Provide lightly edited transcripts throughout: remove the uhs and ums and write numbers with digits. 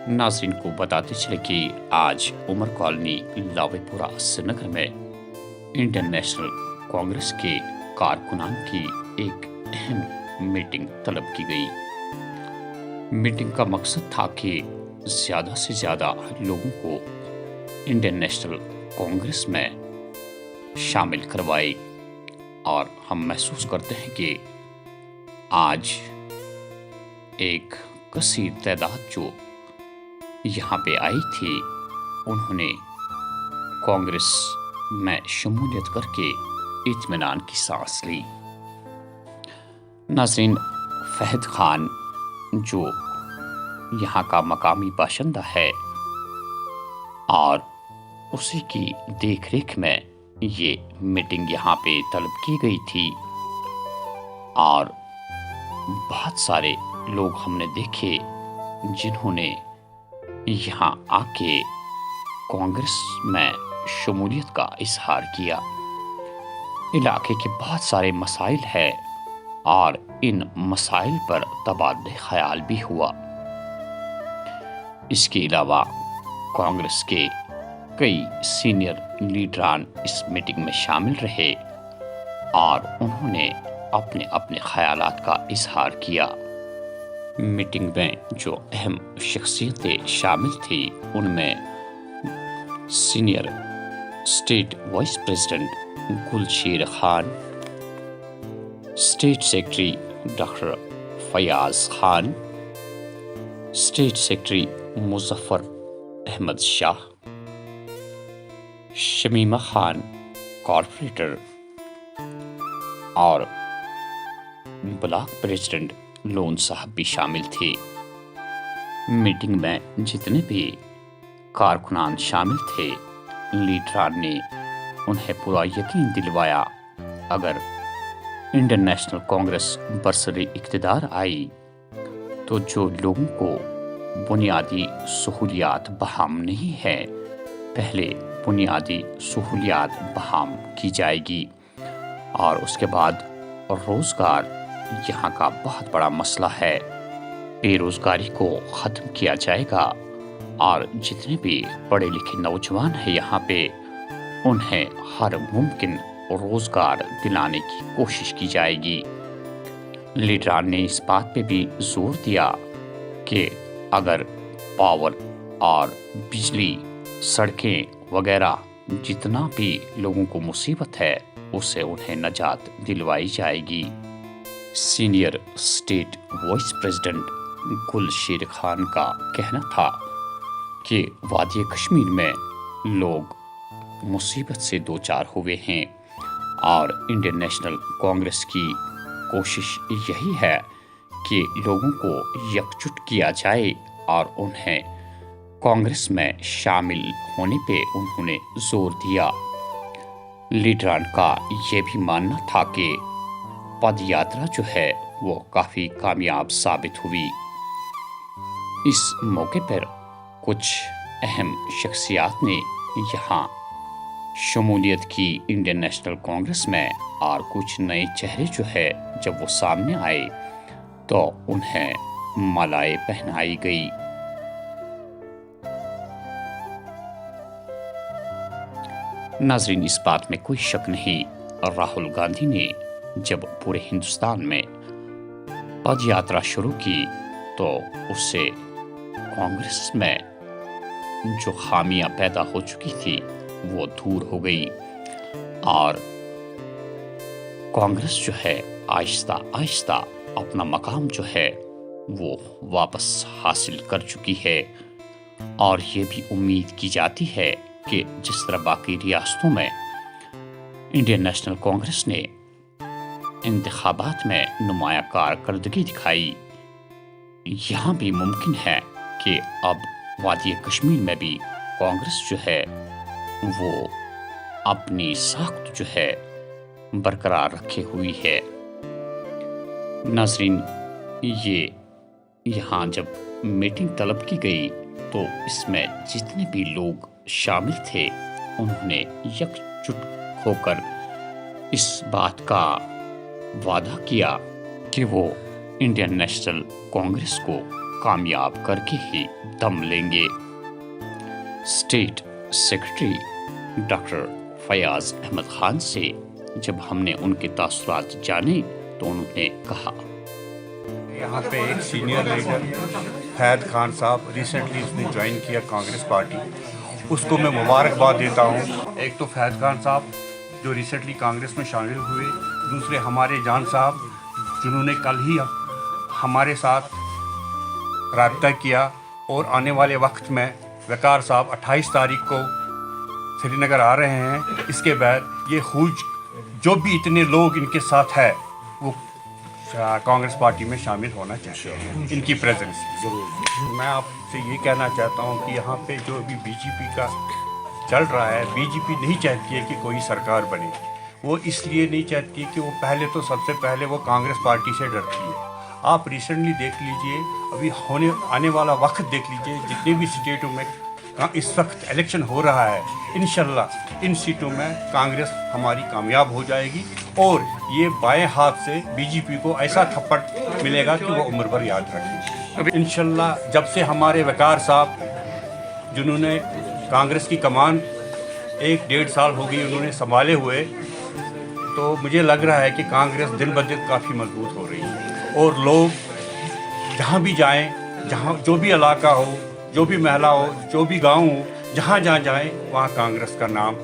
नाज़रीन को बताते चले कि आज उमर कॉलोनी लावेपुरा श्रीनगर में इंडियन नेशनल कांग्रेस के कारकुनान की एक अहम मीटिंग तलब की गई। मीटिंग का मकसद था कि ज़्यादा से ज़्यादा लोगों को इंडियन नेशनल कांग्रेस में शामिल करवाए और हम महसूस करते हैं कि आज एक कसीर तादाद जो यहाँ पे आई थी, उन्होंने कांग्रेस में शमूलियत करके इत्मीनान की सांस ली। नाज़रीन, फहद खान जो यहाँ का मकामी बाशिंदा है और उसी की देखरेख में ये मीटिंग यहाँ पे तलब की गई थी और बहुत सारे लोग हमने देखे जिन्होंने यहाँ आके कांग्रेस में शमूलियत का इजहार किया। इलाके के बहुत सारे मसाइल हैं और इन मसाइल पर तबादले ख्याल भी हुआ। इसके अलावा कांग्रेस के कई सीनियर लीडरान इस मीटिंग में शामिल रहे और उन्होंने अपने अपने ख्यालात का इजहार किया। मीटिंग में जो अहम शख्सियतें शामिल थी उनमें senior state vice president Gulsher Khan, state secretary doctor Fayaz Khan, state secretary Muzaffar Ahmad Shah, Shamima Khan corporator और ब्लॉक प्रेसिडेंट लोन साहब भी शामिल थे। मीटिंग में जितने भी कारकुनान शामिल थे, लीडरान ने उन्हें पूरा यकीन दिलवाया अगर इंडियन नेशनल कांग्रेस बरसरे इक़्तिदार आई तो जो लोगों को बुनियादी सहूलियात बहाल नहीं है, पहले बुनियादी सहूलियात बहाल की जाएगी और उसके बाद रोज़गार यहाँ का बहुत बड़ा मसला है, बेरोज़गारी को ख़त्म किया जाएगा और जितने भी पढ़े लिखे नौजवान हैं यहाँ पे उन्हें हर मुमकिन रोज़गार दिलाने की कोशिश की जाएगी। लीडरान ने इस बात पे भी जोर दिया कि अगर पावर और बिजली, सड़कें वगैरह जितना भी लोगों को मुसीबत है उससे उन्हें नजात दिलवाई जाएगी। Senior state vice president Gulsher Khan का कहना था कि वादी कश्मीर में लोग मुसीबत से दो चार हुए हैं और इंडियन नेशनल कांग्रेस की कोशिश यही है कि लोगों को एकजुट किया जाए और उन्हें कांग्रेस में शामिल होने पे उन्होंने जोर दिया। लीडरान का ये भी मानना था कि पद यात्रा जो है वो काफ़ी कामयाब साबित हुई। इस मौके पर कुछ अहम शख्सियात ने यहाँ शमूलियत की इंडियन नेशनल कांग्रेस में और कुछ नए चेहरे जो है जब वो सामने आए तो उन्हें मालाएं पहनाई गई। नाज़रीन, इस बात में कोई शक नहीं, राहुल गांधी ने जब पूरे हिंदुस्तान में पद यात्रा शुरू की तो उससे कांग्रेस में जो खामियां पैदा हो चुकी थी वो दूर हो गई और कांग्रेस जो है आहिस्ता आहिस्ता अपना मकाम जो है वो वापस हासिल कर चुकी है और ये भी उम्मीद की जाती है कि जिस तरह बाकी रियासतों में इंडियन नेशनल कांग्रेस ने इंतखाबात में नुमाया कारकर्दगी दिखाई, यहाँ भी मुमकिन है कि अब वादी कश्मीर में भी कांग्रेस जो है वो अपनी साख्त जो है बरकरार रखे हुई है। नाज़रीन, ये यहाँ जब मीटिंग तलब की गई तो इसमें जितने भी लोग शामिल थे उन्होंने एकजुट होकर इस बात का वादा किया कि वो इंडियन नेशनल कांग्रेस को کامیاب کر کے ہی دم لیں گے۔ State secretary doctor Fayyaz Ahmad Khan سے جب ہم نے ان کے تاثرات جانے تو انہوں نے کہا، یہاں پہ ایک سینئر لیڈر فیض خان صاحب ریسنٹلی اس نے جوائن کیا کانگریس پارٹی، اس کو میں مبارکباد دیتا ہوں۔ ایک تو فیض خان صاحب جو ریسنٹلی کانگریس میں شامل ہوئے، دوسرے ہمارے جان صاحب جنہوں نے کل ہی ہمارے ساتھ رابطہ کیا، اور آنے والے وقت میں وقار صاحب 28 تاریخ کو سری نگر آ رہے ہیں۔ اس کے بعد یہ خوج جو بھی اتنے لوگ ان کے ساتھ ہے وہ کانگریس پارٹی میں شامل ہونا چاہتے ہیں، ان کی پریزنس ضرور۔ میں آپ سے یہ کہنا چاہتا ہوں کہ یہاں پہ جو بھی بی جے پی کا چل رہا ہے، بی جے پی نہیں چاہتی ہے کہ کوئی سرکار بنے۔ وہ اس لیے نہیں چاہتی کہ وہ پہلے تو سب سے پہلے وہ کانگریس پارٹی سے ڈرتی ہے۔ آپ ریسنٹلی دیکھ لیجئے، ابھی آنے والا وقت دیکھ لیجئے، جتنے بھی سٹیٹوں میں اس وقت الیکشن ہو رہا ہے، انشاءاللہ ان سیٹوں میں کانگریس ہماری کامیاب ہو جائے گی، اور یہ بائیں ہاتھ سے بی جے پی کو ایسا تھپڑ ملے گا کہ وہ عمر بھر یاد رکھیں۔ انشاءاللہ جب سے ہمارے وقار صاحب جنہوں نے کانگریس کی کمان 1-1.5 سال ہو گئی انہوں نے سنبھالے ہوئے، تو مجھے لگ رہا ہے کہ کانگریس دن بدن کافی مضبوط ہو رہی ہے، اور لوگ جہاں بھی جائیں، جہاں جو بھی علاقہ ہو، جو بھی محلہ ہو، جو بھی گاؤں ہو، جہاں جائیں وہاں کانگریس کا نام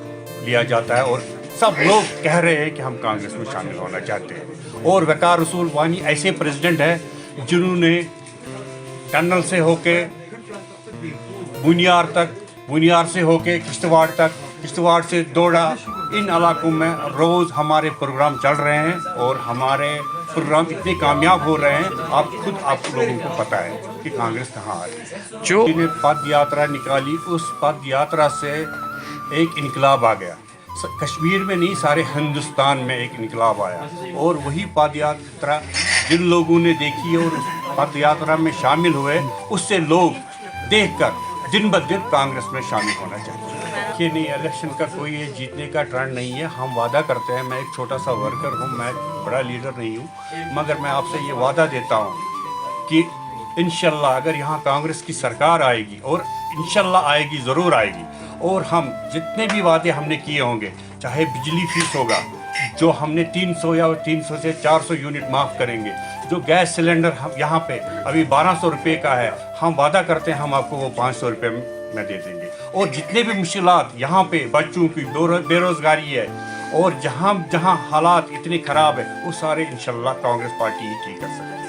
لیا جاتا ہے، اور سب لوگ کہہ رہے ہیں کہ ہم کانگریس میں شامل ہونا چاہتے ہیں۔ اور وقار رسول وانی ایسے پریزیڈنٹ ہیں جنہوں نے ٹنل سے ہو کے بنیار تک، بنیار سے ہو کے کشتواڑ تک، کشتواڑ سے دوڑا، ان علاقوں میں روز ہمارے پروگرام چل رہے ہیں، اور ہمارے پروگرام اتنے کامیاب ہو رہے ہیں، آپ لوگوں کو پتہ ہے کہ کانگریس کہاں آ رہی ہے۔ جو نے پد یاترا نکالی، اس پد یاترا سے ایک انقلاب آ گیا، کشمیر میں نہیں سارے ہندوستان میں ایک انقلاب آیا، اور وہی پد یاترا جن لوگوں نے دیکھی اور اس پد یاترا میں شامل ہوئے، اس سے لوگ دیکھ کر دن بدن کانگریس میں شامل ہونا چاہتے ہیں۔ کہ نہیں، الیکشن کا کوئی یہ جیتنے کا ٹرینڈ نہیں ہے، ہم وعدہ کرتے ہیں، میں ایک چھوٹا سا ورکر ہوں، میں بڑا لیڈر نہیں ہوں، مگر میں آپ سے یہ وعدہ دیتا ہوں کہ انشاءاللہ اگر یہاں کانگریس کی سرکار آئے گی، اور انشاءاللہ آئے گی، ضرور آئے گی، اور ہم جتنے بھی وعدے ہم نے کیے ہوں گے، چاہے بجلی فیس ہوگا جو ہم نے 300 یا 300 سے 400 یونٹ معاف کریں گے، جو گیس سلنڈر ہم یہاں پہ ابھی 1200 روپے کا ہے، ہم وعدہ کرتے ہیں ہم آپ کو وہ 500 روپے میں دے دیں گے، اور جتنے بھی مشکلات یہاں پہ بچوں کی بے روزگاری ہے، اور جہاں حالات اتنے خراب ہیں، وہ سارے انشاءاللہ کانگریس پارٹی ہی ٹھیک کر سکتے ہیں۔